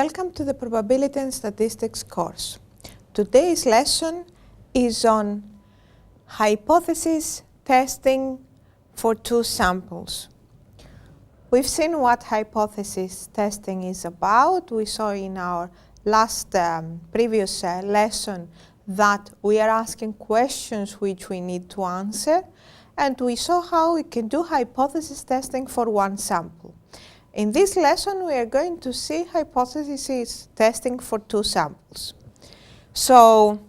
Welcome to the Probability and Statistics course. Today's lesson is on hypothesis testing for two samples. We've seen what hypothesis testing is about. We saw in our last previous lesson that we are asking questions which we need to answer, and we saw how we can do hypothesis testing for one sample. In this lesson, we are going to see hypothesis testing for two samples. So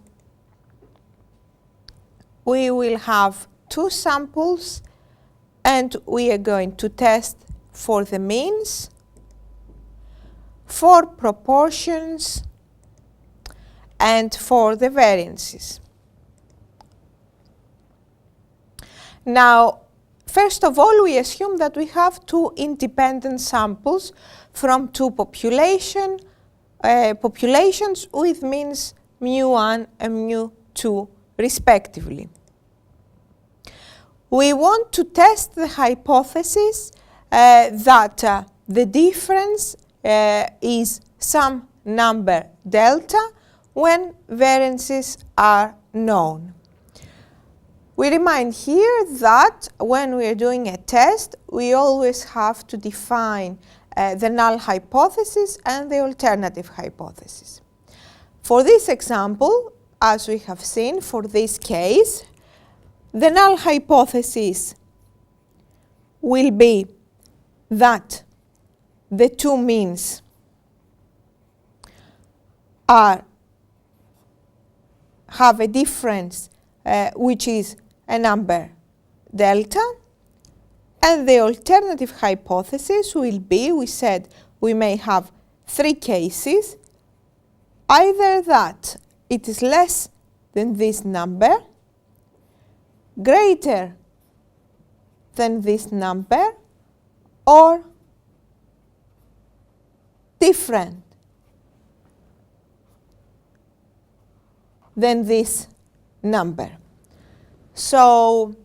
we will have two samples, and we are going to test for the means, for proportions, and for the variances. Now, first of all, we assume that we have two independent samples from two populations with means mu1 and mu2 respectively. We want to test the hypothesis that the difference is some number delta when variances are known. We remind here that when we are doing a test, we always have to define the null hypothesis and the alternative hypothesis. For this example, as we have seen for this case, the null hypothesis will be that the two means have a difference which is a number delta, and the alternative hypothesis will be, we said we may have three cases, either that it is less than this number, greater than this number, or different than this number. So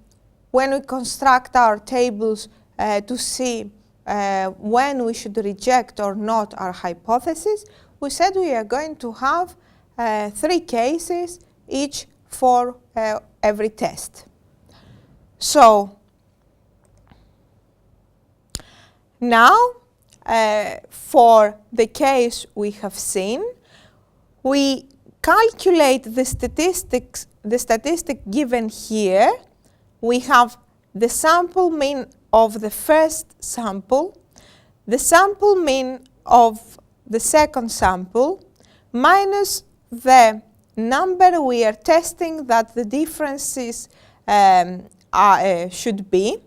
when we construct our tables to see when we should reject or not our hypothesis, we said we are going to have three cases, each for every test. So now for the case we have seen, we calculate the statistic given here. We have the sample mean of the first sample, the sample mean of the second sample, minus the number we are testing that the differences should be.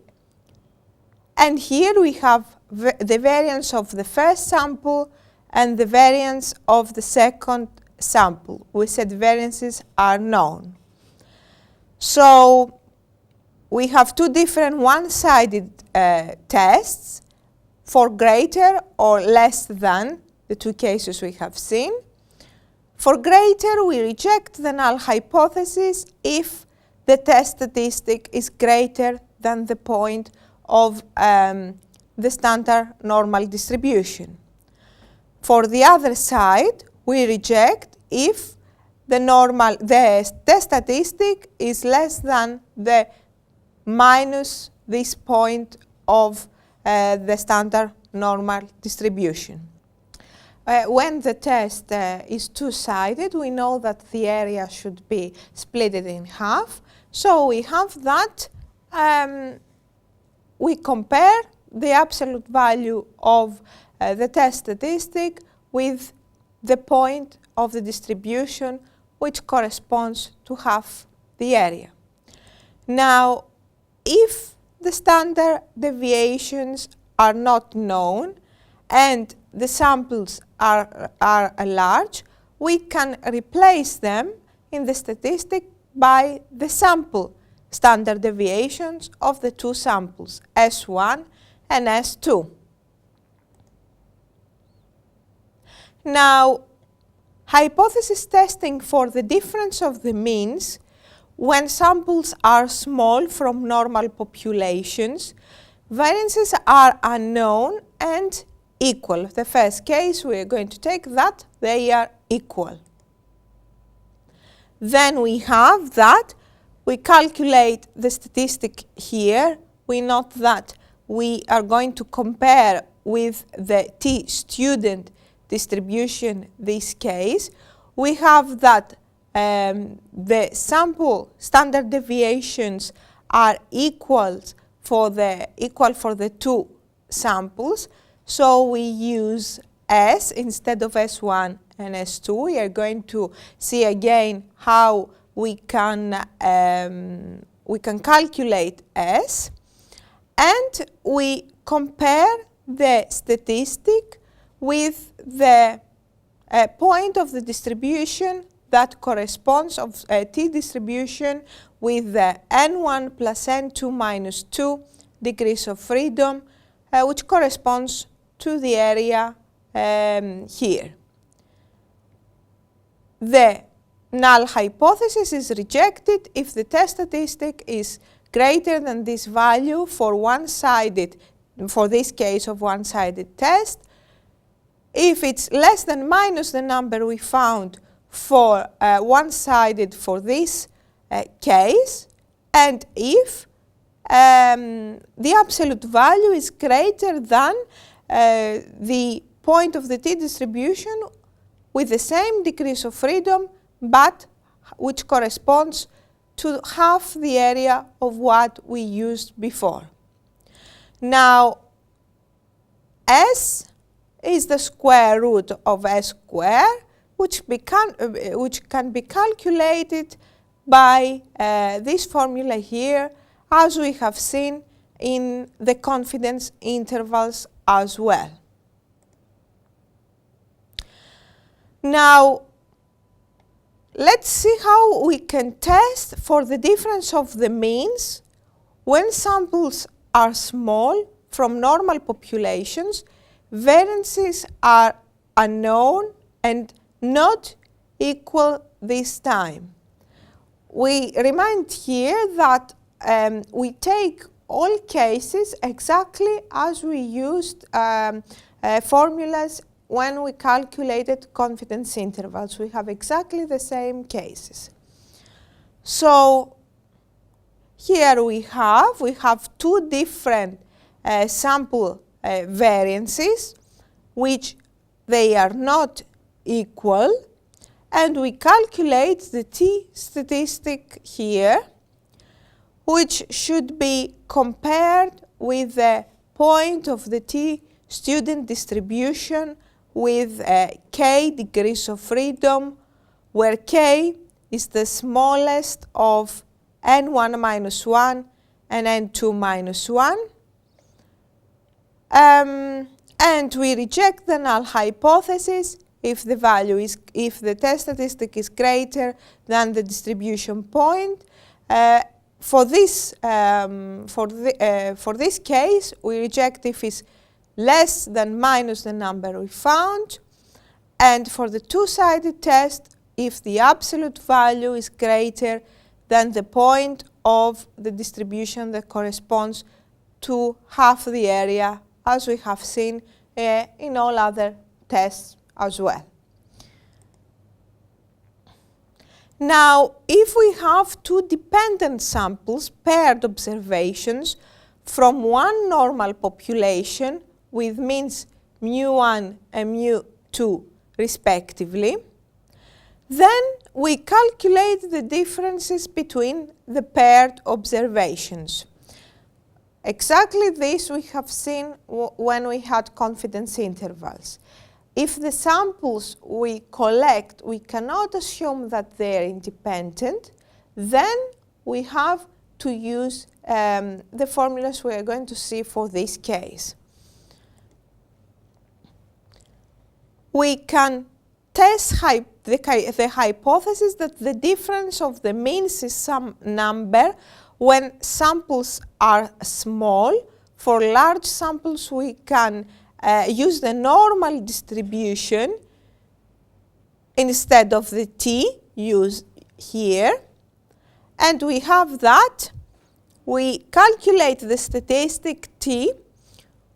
And here we have the variance of the first sample and the variance of the second sample. We said variances are known. So we have two different one-sided tests for greater or less than the two cases we have seen. For greater, we reject the null hypothesis if the test statistic is greater than the point of the standard normal distribution. For the other side, we reject if the test statistic is less than the minus this point of the standard normal distribution. When the test is two-sided, we know that the area should be split in half. So we have that we compare the absolute value of the test statistic with the point of the distribution which corresponds to half the area. Now, if the standard deviations are not known and the samples are large, we can replace them in the statistic by the sample standard deviations of the two samples, S1 and S2. Now, hypothesis testing for the difference of the means when samples are small from normal populations, variances are unknown and equal. The first case we are going to take that they are equal. Then we have that we calculate the statistic here. We note that we are going to compare with the t-student distribution this case. We have that the sample standard deviations are equal for the two samples. So we use S instead of S1 and S2. We are going to see again how we can calculate S, and we compare the statistic with the point of the distribution that corresponds of a t-distribution with the n1 plus n2 minus 2 degrees of freedom, which corresponds to the area here. The null hypothesis is rejected if the test statistic is greater than this value for one-sided, for this case of one-sided test, if it's less than minus the number we found for one-sided for this case, and if the absolute value is greater than the point of the t-distribution with the same degrees of freedom, but which corresponds to half the area of what we used before. Now, S is the square root of S squared, which can be calculated by this formula here, as we have seen in the confidence intervals as well. Now, let's see how we can test for the difference of the means when samples are small from normal populations. Variances are unknown and not equal this time. We remind here that we take all cases exactly as we used formulas when we calculated confidence intervals. We have exactly the same cases. So here we have two different sample variances, which they are not equal, and we calculate the t-statistic here, which should be compared with the point of the t-student distribution with k degrees of freedom, where k is the smallest of n1 minus 1 and n2 minus 1. And we reject the null hypothesis if the value is, if the test statistic is greater than the distribution point. For this case, we reject if it's less than minus the number we found, and for the two-sided test, if the absolute value is greater than the point of the distribution that corresponds to half the area, as we have seen in all other tests as well. Now, if we have two dependent samples, paired observations from one normal population with means mu1 and mu2 respectively, then we calculate the differences between the paired observations. Exactly this we have seen when we had confidence intervals. If the samples we collect, we cannot assume that they are independent, then we have to use the formulas we are going to see for this case. We can test the hypothesis that the difference of the means is some number when samples are small. For large samples, we can use the normal distribution instead of the t used here. And we have that. We calculate the statistic t,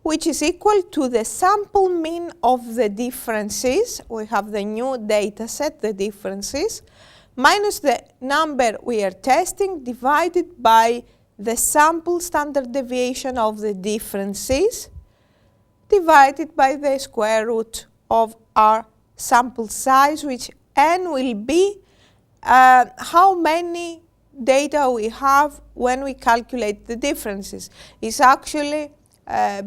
which is equal to the sample mean of the differences. We have the new data set, the differences, minus the number we are testing divided by the sample standard deviation of the differences divided by the square root of our sample size, which n will be how many data we have when we calculate the differences. It's actually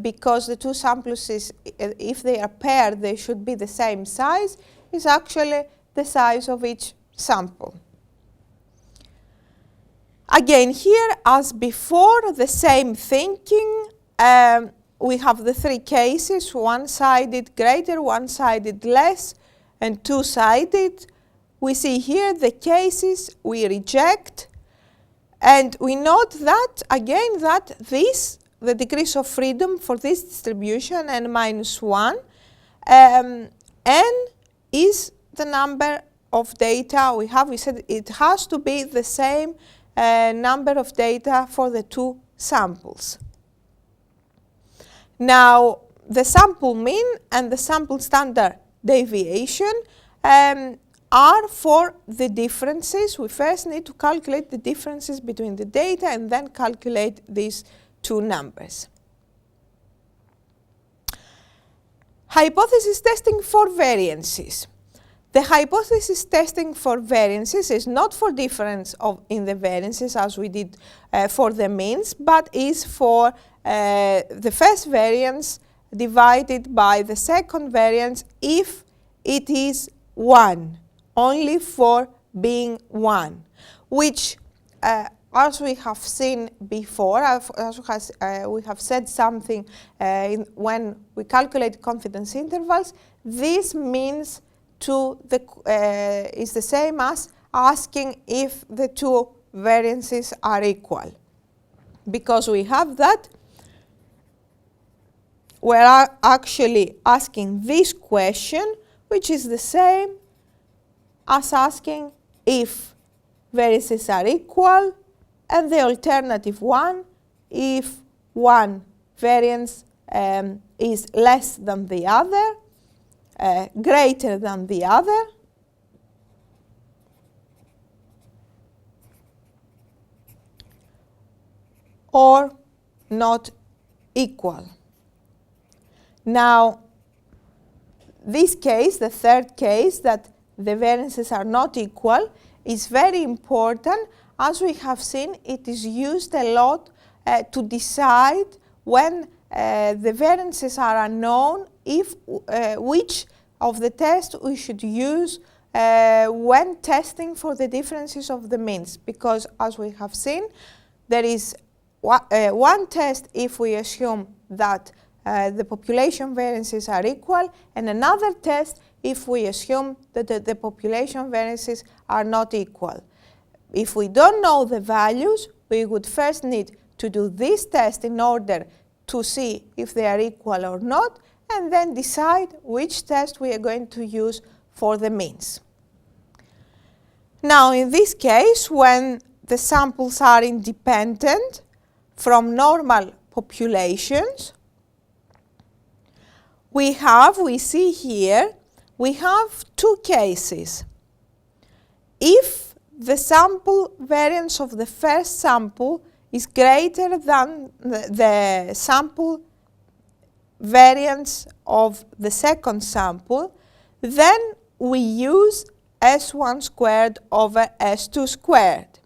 because the two samples, if they are paired, they should be the same size, is actually the size of each sample. Again, here, as before, the same thinking. We have the three cases, one-sided greater, one-sided less, and two-sided. We see here the cases we reject, and we note that, again, that the degrees of freedom for this distribution, n minus 1, n is the number of data we have. We said it has to be the same number of data for the two samples. Now, the sample mean and the sample standard deviation are for the differences. We first need to calculate the differences between the data and then calculate these two numbers. Hypothesis testing for variances. The hypothesis testing for variances is not for difference in the variances as we did for the means, but is for the first variance divided by the second variance if it is 1, only for being 1, which as we have seen before, as we have said something when we calculate confidence intervals, this means is the same as asking if the two variances are equal. Because we have that, we're actually asking this question, which is the same as asking if variances are equal, and the alternative one, if one variance is less than the other, greater than the other, or not equal. Now, this case, the third case, that the variances are not equal, is very important. As we have seen, it is used a lot to decide when the variances are unknown, if which of the tests we should use when testing for the differences of the means. Because as we have seen, there is one test if we assume that the population variances are equal, and another test if we assume that the population variances are not equal. If we don't know the values, we would first need to do this test in order to see if they are equal or not, and then decide which test we are going to use for the means. Now, in this case, when the samples are independent from normal populations, we see here, we have two cases. If the sample variance of the first sample is greater than the sample variance of the second sample, then we use S1 squared over S2 squared.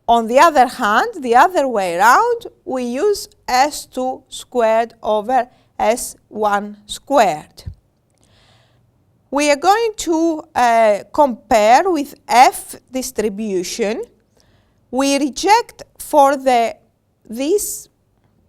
On the other hand, the other way around, we use S2 squared over S1 squared. We are going to compare with F distribution. We reject for this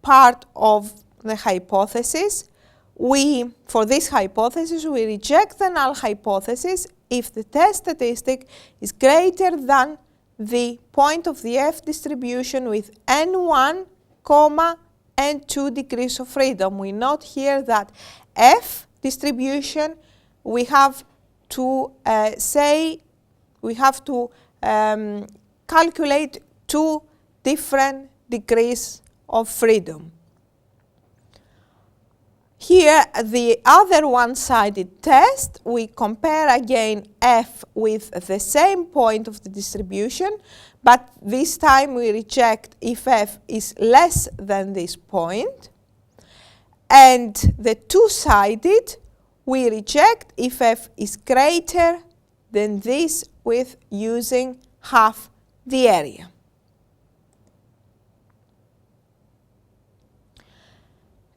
part of the hypothesis. For this hypothesis, we reject the null hypothesis if the test statistic is greater than the point of the F distribution with n1, n2 degrees of freedom. We note here that F distribution, we have to calculate two different degrees of freedom. Here, the other one-sided test, we compare again f with the same point of the distribution, but this time we reject if f is less than this point. And the two-sided, we reject if f is greater than this with using half the area.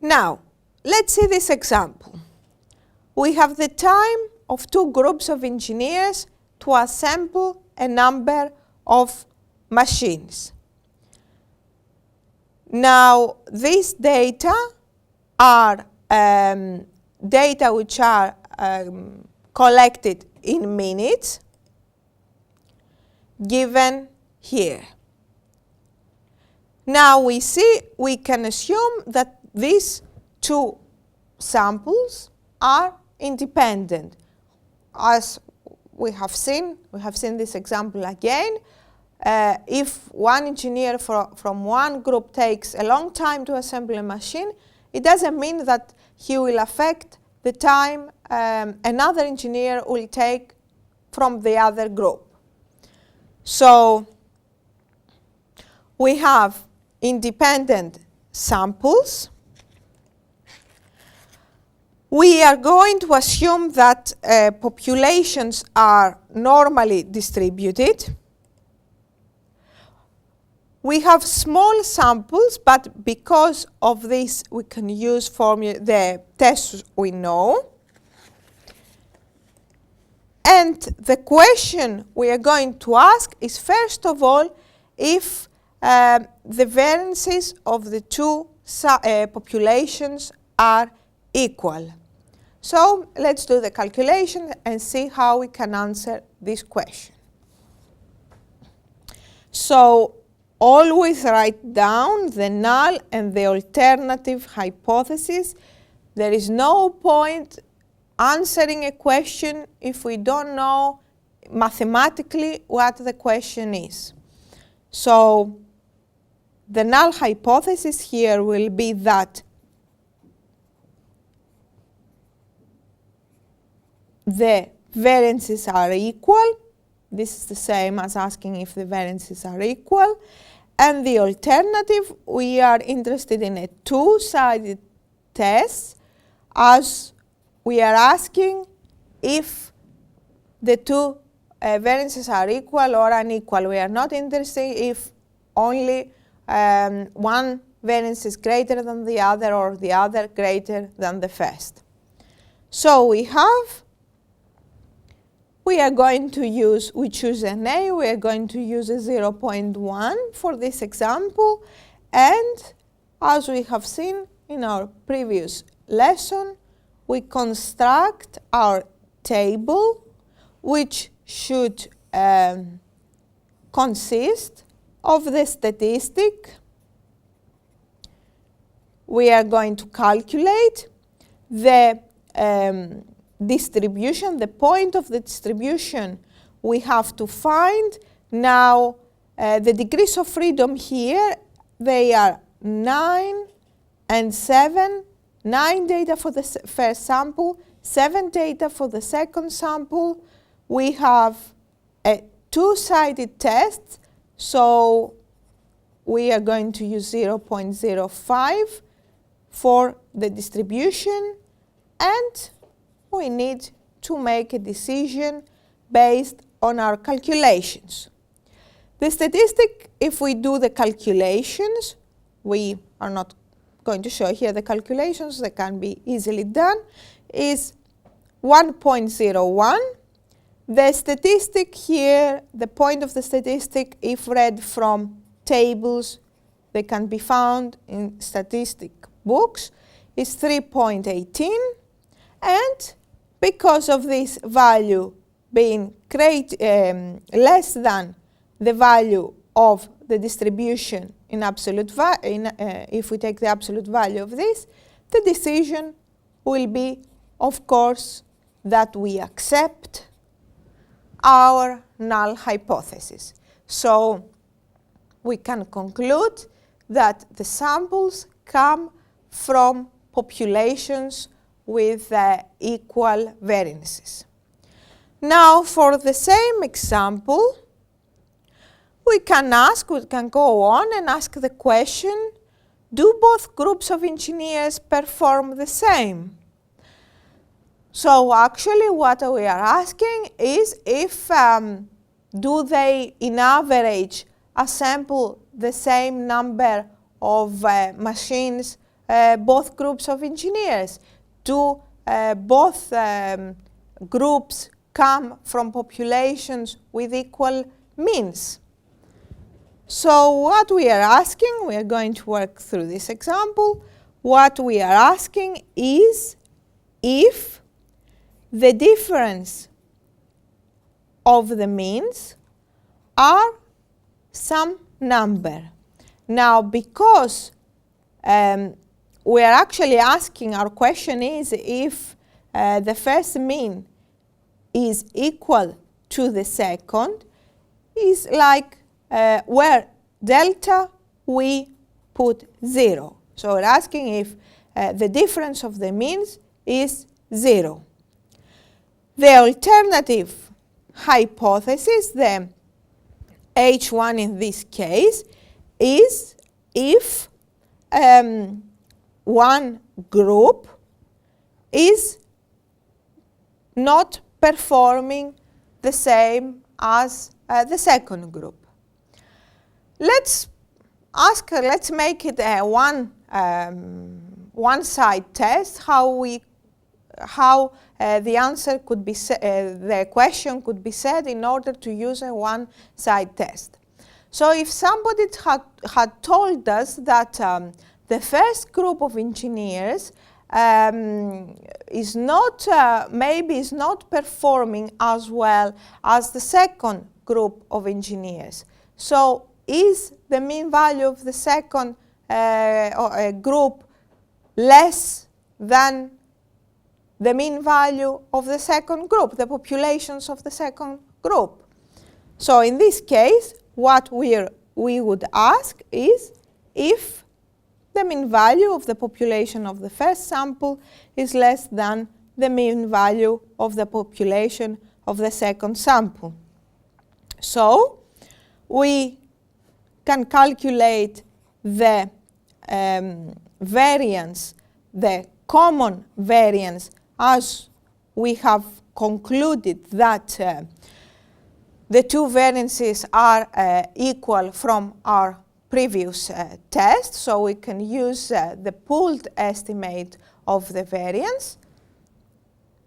Now, let's see this example. We have the time of two groups of engineers to assemble a number of machines. Now, these data are data which are collected in minutes, given here. Now we can assume that these two samples are independent. As we have seen this example again. If one engineer from one group takes a long time to assemble a machine, it doesn't mean that he will affect the time another engineer will take from the other group. So we have independent samples. We are going to assume that populations are normally distributed. We have small samples, but because of this, we can use the tests we know. And the question we are going to ask is, first of all, if the variances of the two populations are equal. So let's do the calculation and see how we can answer this question. So always write down the null and the alternative hypothesis. There is no point answering a question if we don't know mathematically what the question is. So the null hypothesis here will be that the variances are equal. This is the same as asking if the variances are equal. And the alternative, we are interested in a two-sided test, as we are asking if the two variances are equal or unequal. We are not interested if only one variance is greater than the other or the other greater than the first. So we are going to use, we choose an A, we are going to use a 0.1 for this example, and as we have seen in our previous lesson, we construct our table, which should consist of the statistic. We are going to calculate the distribution, the point of the distribution we have to find. Now, the degrees of freedom here, they are 9 and 7. 9 data for the first sample, 7 data for the second sample. We have a two-sided test, so we are going to use 0.05 for the distribution, and we need to make a decision based on our calculations. The statistic, if we do the calculations, we are not going to show here the calculations, they can be easily done, is 1.01. The statistic here, the point of the statistic, if read from tables, they can be found in statistic books, is 3.18. And because of this value being less than the value of the distribution in absolute if we take the absolute value of this, the decision will be, of course, that we accept our null hypothesis. So we can conclude that the samples come from populations with equal variances. Now, for the same example, we can go on and ask the question, do both groups of engineers perform the same? So actually what we are asking is if do they, in average, assemble the same number of machines, both groups of engineers? Do both groups come from populations with equal means? So what we are asking, we are going to work through this example. What we are asking is if the difference of the means are some number. Now, because we are actually asking, our question is if the first mean is equal to the second, is like where delta we put 0. So we're asking if the difference of the means is 0. The alternative hypothesis, the H1 in this case, is if one group is not performing the same as the second group. Let's make it a one-side test. How the answer could be the question could be said in order to use a one-side test. So if somebody had told us that the first group of engineers is not performing as well as the second group of engineers, so is the mean value of the second group less than the mean value of the second group, the populations of the second group? So in this case, what we would ask is if the mean value of the population of the first sample is less than the mean value of the population of the second sample. So we can calculate the variance, the common variance, as we have concluded that the two variances are equal from our previous test. So we can use the pooled estimate of the variance.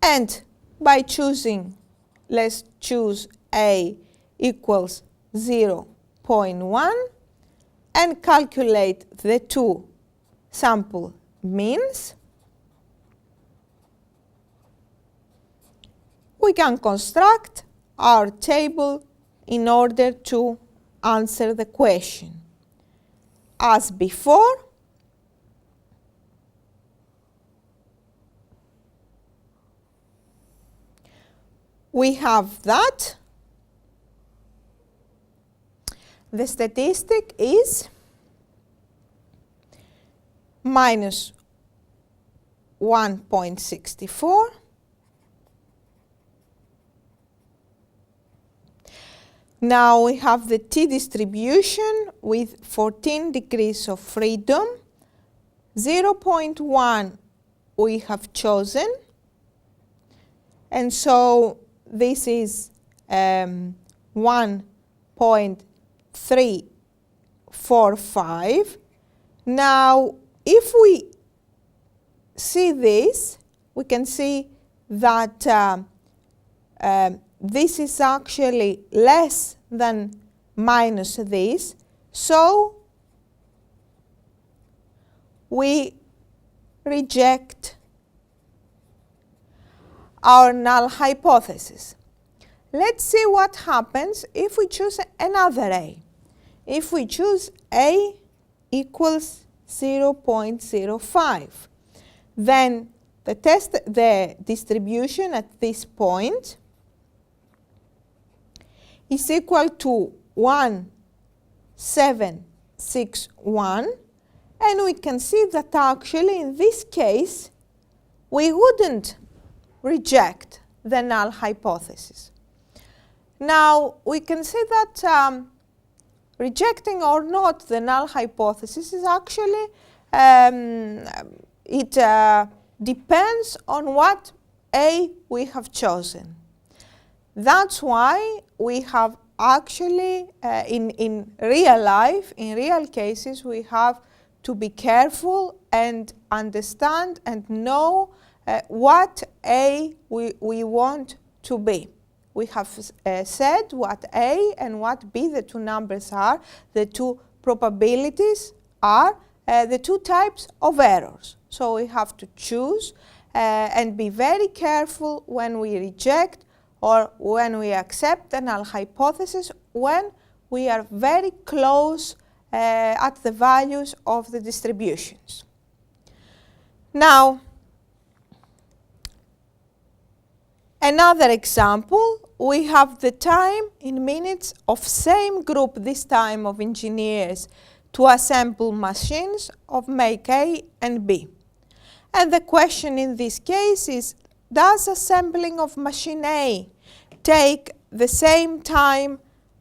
And by choosing, let's choose A equals 0.1 and calculate the two sample means, we can construct our table in order to answer the question. As before, we have that the statistic is minus 1.64. Now we have the t-distribution with 14 degrees of freedom. 0.1 we have chosen. And so this is 1.345. Now if we see this, we can see that this is actually less than minus this, so we reject our null hypothesis. Let's see what happens if we choose another A. If we choose A equals 0.05, then the distribution at this point is equal to 1761, And we can see that actually in this case, we wouldn't reject the null hypothesis. Now, we can see that rejecting or not the null hypothesis is actually, it depends on what A we have chosen. That's why we have actually, in real life, in real cases, we have to be careful and understand and know what A we want to be. We have said what A and what B, the two numbers are, the two probabilities are, the two types of errors. So we have to choose and be very careful when we reject or when we accept the null hypothesis, when we are very close at the values of the distributions. Now, another example, we have the time in minutes of same group, this time of engineers, to assemble machines of make A and B. And the question in this case is, does assembling of machine A take the same time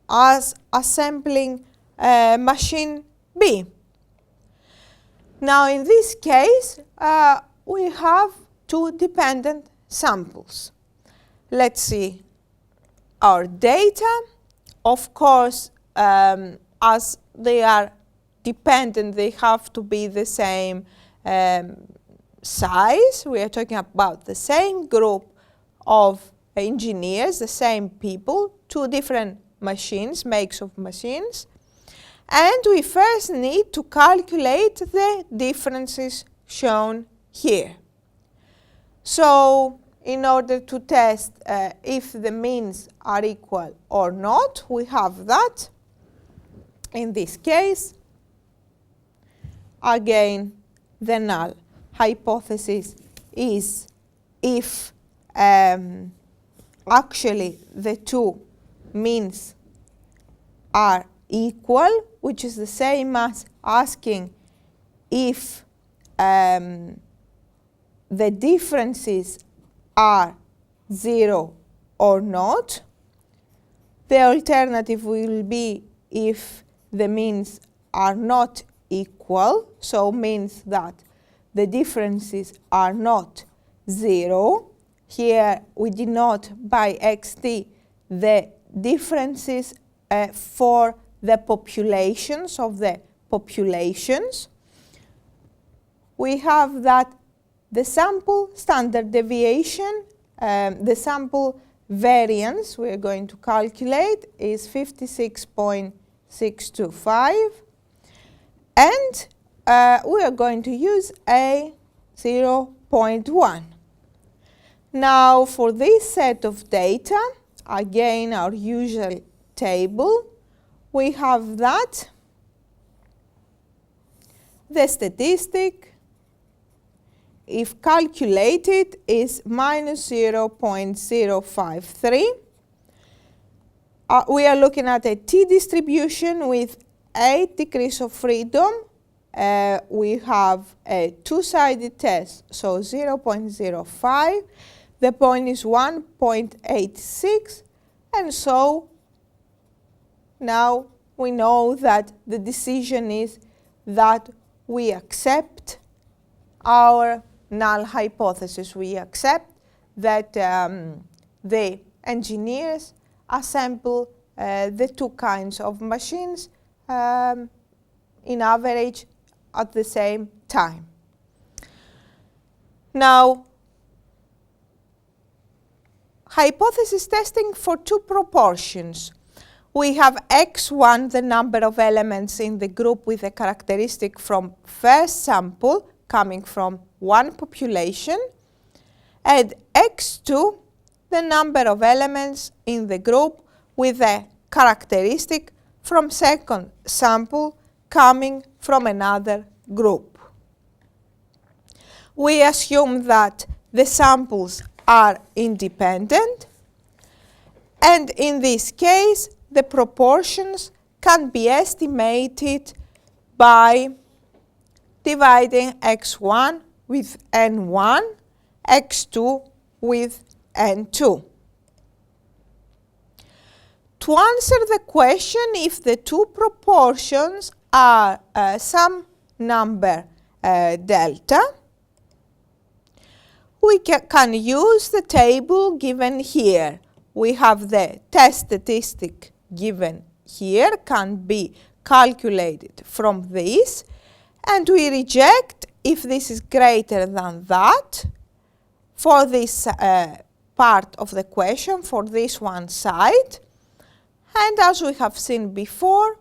as assembling machine B? Now in this case, we have two dependent samples. Let's see our data. Of course, as they are dependent, they have to be the same size. We are talking about the same group of engineers, the same people, two different machines, makes of machines. And we first need to calculate the differences shown here. So, in order to test if the means are equal or not, we have that. In this case, again, the null hypothesis is if actually the two means are equal, which is the same as asking if the differences are 0 or not. The alternative will be if the means are not equal, so means that the differences are not 0. Here we denote by xt the differences for the populations of the populations. We have that the sample standard deviation, the sample variance we are going to calculate is 56.625, and we are going to use a 0.1. Now for this set of data, again our usual table, we have that the statistic, if calculated, is minus 0.053. We are looking at a t-distribution with 8 degrees of freedom. We have a two-sided test, so 0.05. The point is 1.86, and so now we know that the decision is that we accept our null hypothesis. We accept that the engineers assemble the two kinds of machines in average at the same time. Now, hypothesis testing for two proportions. We have x1, the number of elements in the group with a characteristic from first sample coming from one population, and x2, the number of elements in the group with a characteristic from second sample coming from another group. We assume that the samples are independent, and in this case the proportions can be estimated by dividing x1 with n1, x2 with n2. To answer the question if the two proportions are some number delta, we can use the table given here. We have the test statistic given here, can be calculated from this, and we reject if this is greater than that for this part of the question, for this one side. And as we have seen before,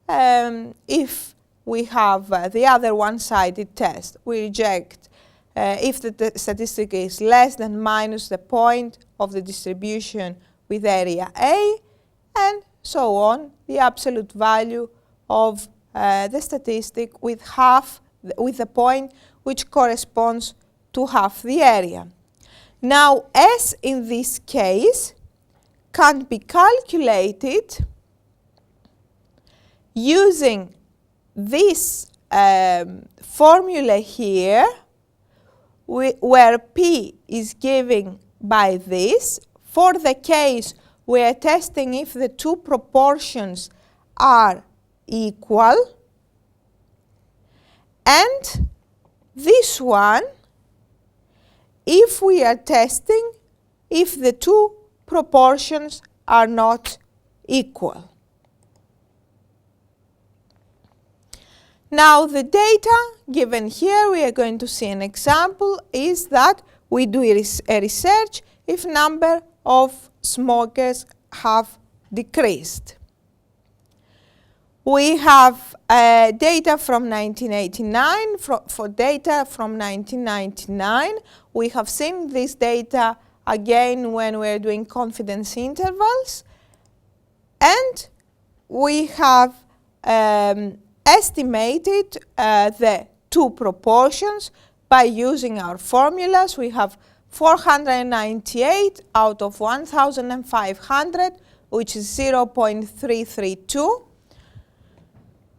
if we have the other one-sided test, we reject if the statistic is less than minus the point of the distribution with area A, and so on, the absolute value of the statistic with the point which corresponds to half the area. Now, S in this case can be calculated using this formula here, where P is given by this. For the case we are testing if the two proportions are equal, and this one if we are testing if the two proportions are not equal. Now the data given here, we are going to see an example, is that we do a research if number of smokers have decreased. We have data from 1989. For data from 1999, we have seen this data again when we're doing confidence intervals, and we have estimated the two proportions by using our formulas. We have 498 out of 1,500, which is 0.332.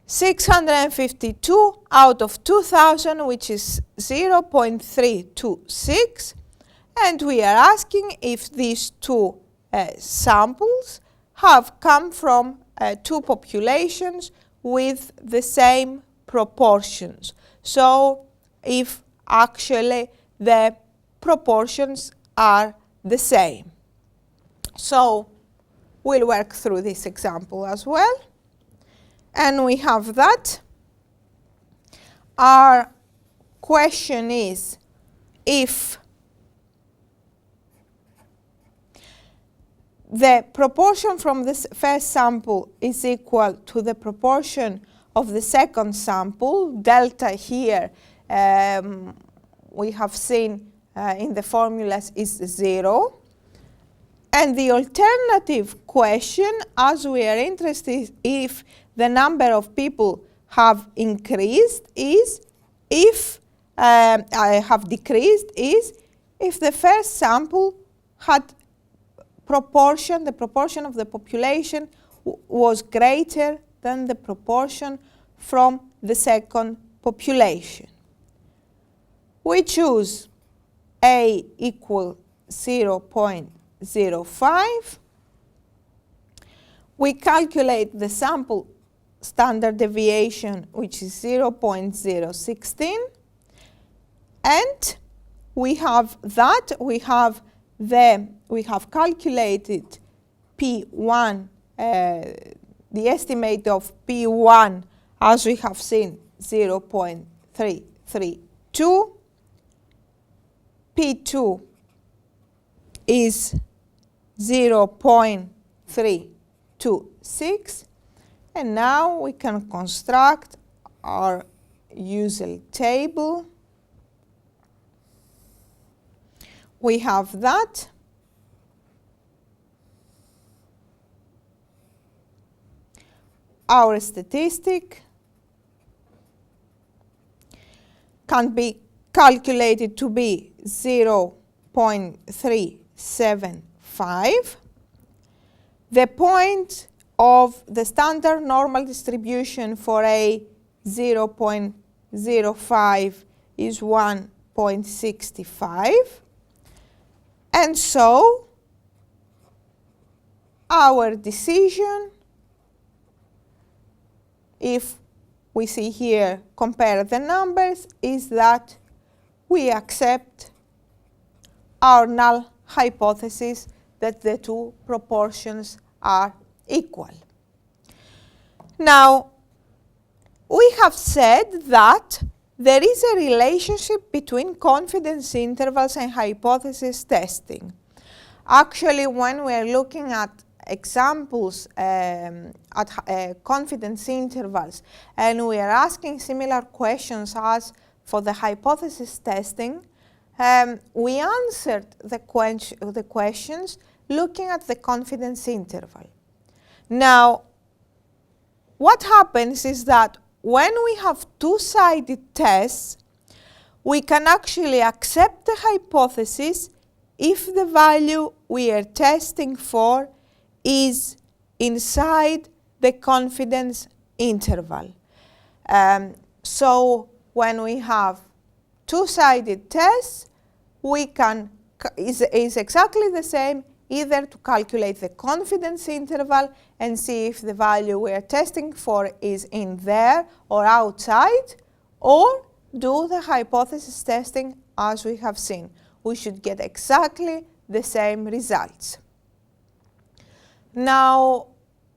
652 out of 2,000, which is 0.326. And we are asking if these two samples have come from two populations with the same proportions. So if actually the proportions are the same. So we'll work through this example as well. And we have that. Our question is if the proportion from this first sample is equal to the proportion of the second sample, delta here we have seen in the formulas is 0. And the alternative question, as we are interested if the number of people have increased, is if have decreased, is if the first sample had the proportion of the population was greater than the proportion from the second population. We choose A equal 0.05. We calculate the sample standard deviation, which is 0.016, and we have that. We have calculated P1, the estimate of P1, as we have seen, 0.332. P2 is 0.326. And now we can construct our usual table. We have that. Our statistic can be calculated to be 0.375. The point of the standard normal distribution for A, 0.332. 0.05 is 1.65. And so our decision, if we see here, compare the numbers, is that we accept our null hypothesis that the two proportions are equal. Now, we have said that there is a relationship between confidence intervals and hypothesis testing. Actually, when we are looking at examples at confidence intervals and we are asking similar questions as for the hypothesis testing, we answered the questions looking at the confidence interval. Now, what happens is that when we have two-sided tests, we can actually accept the hypothesis if the value we are testing for is inside the confidence interval. So when we have two-sided tests, we can is exactly the same either to calculate the confidence interval and see if the value we are testing for is in there or outside, or do the hypothesis testing as we have seen. We should get exactly the same results. Now,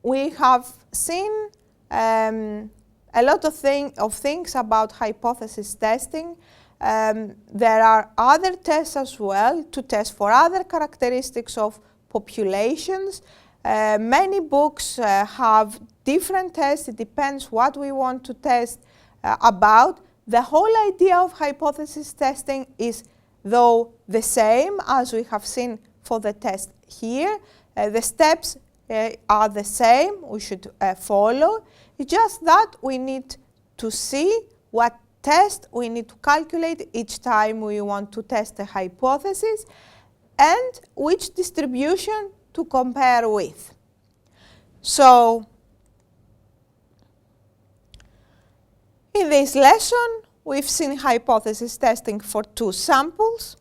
we have seen a lot of things about hypothesis testing. There are other tests as well to test for other characteristics of populations. Many books have different tests. It depends what we want to test about. The whole idea of hypothesis testing is, though, the same as we have seen for the test here. The steps are the same, we should follow. It's just that we need to see what test we need to calculate each time we want to test a hypothesis and which distribution to compare with. So, in this lesson, we've seen hypothesis testing for two samples.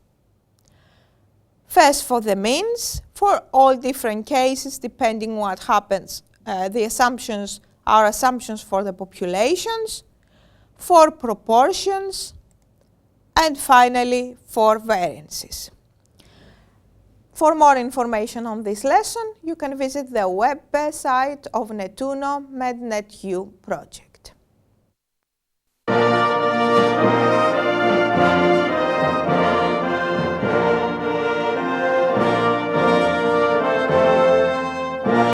First, for the means, for all different cases, depending what happens. The assumptions are assumptions for the populations, for proportions, and finally, for variances. For more information on this lesson, you can visit the website of UNINETTUNO MedNetU project.